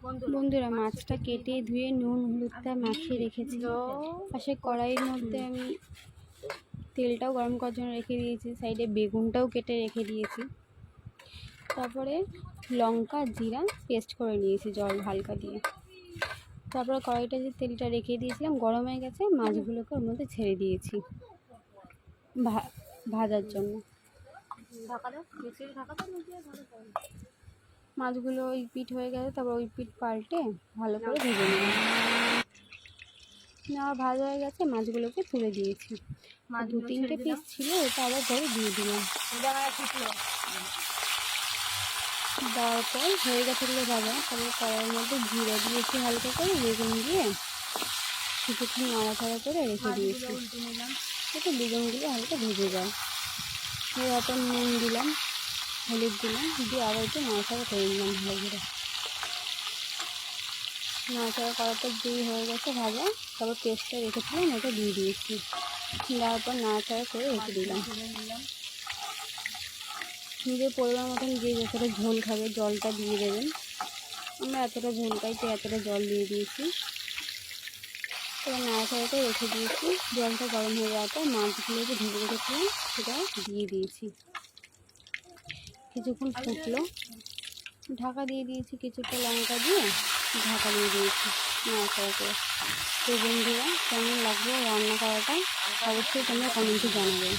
বন্ধুরা, মাছটা কেটে ধুয়ে নুন হলুদটা মাখিয়ে রেখেছি। পাশে কড়াইয়ের মধ্যে আমি তেলটাও গরম করার জন্য রেখে দিয়েছি, সাইডে বেগুনটাও কেটে রেখে দিয়েছি। তারপরে লঙ্কা জিরা পেস্ট করে নিয়েছি জল হালকা দিয়ে। তারপরে কড়াইটা যে তেলটা রেখে দিয়েছিলাম গরম হয়ে গেছে, মাছগুলোকে ওর মধ্যে ছেড়ে দিয়েছি ভাজার জন্য। মাছগুলো ওই পিঠ হয়ে গেছে, তারপর ওই পিঠ পাল্টে ভালো করে ভেজে নিলাম। ভাজা হয়ে গেছে, মাছগুলোকে তুলে দিয়েছি। 2-3টে পিস ছিল, ওটা আবার ধরে দিয়ে দিলাম। দেওয়ার পর হয়ে গেছে ভাজা। তারপরে কড়াইয়ের মধ্যে জিরা দিয়েছি হালকা করে, বেগুন দিয়ে কিছুক্ষণ নাড়াচাড়া করে রেখে দিয়েছি। যাতে বেগুনগুলো হালকা ভেজে যায়। তারপর নুন দিলাম, হলুদ দিলাম, দিয়ে আবার একটু নাড়াচাড়া করে নিলাম ভালো করে। নাড়াচাড়া করার পর যেই হয়ে গেছে ভাজা, তারপর পেস্টটা রেখেছিলাম ওটা দিয়ে দিয়েছি। দেওয়ার পর নাড়াচাড়া করে রেখে দিলাম। নিজের পরিমাণ মতন যে যতটা ঝোল খাবে জলটা দিয়ে দেবেন। আমরা এতটা ঝোল খাই তো এতটা জল দিয়ে দিয়েছি। এবার নাড়াচাড়া করে রেখে দিয়েছি। জলটা গরম হয়ে যাওয়ার পর মাছগুলো যে ভেজে রেখেছিলাম সেটা দিয়ে দিয়েছি। কিছুক্ষণ ফুটলো, ঢাকা দিয়ে দিয়েছি, কিছুটা লঙ্কা দিয়ে ঢাকা দিয়ে দিয়েছি নাড়াচাড়া করে। তো বন্ধুরা, কেমন লাগলো রান্না করাটা অবশ্যই তোমরা কমেন্টে জানাবে।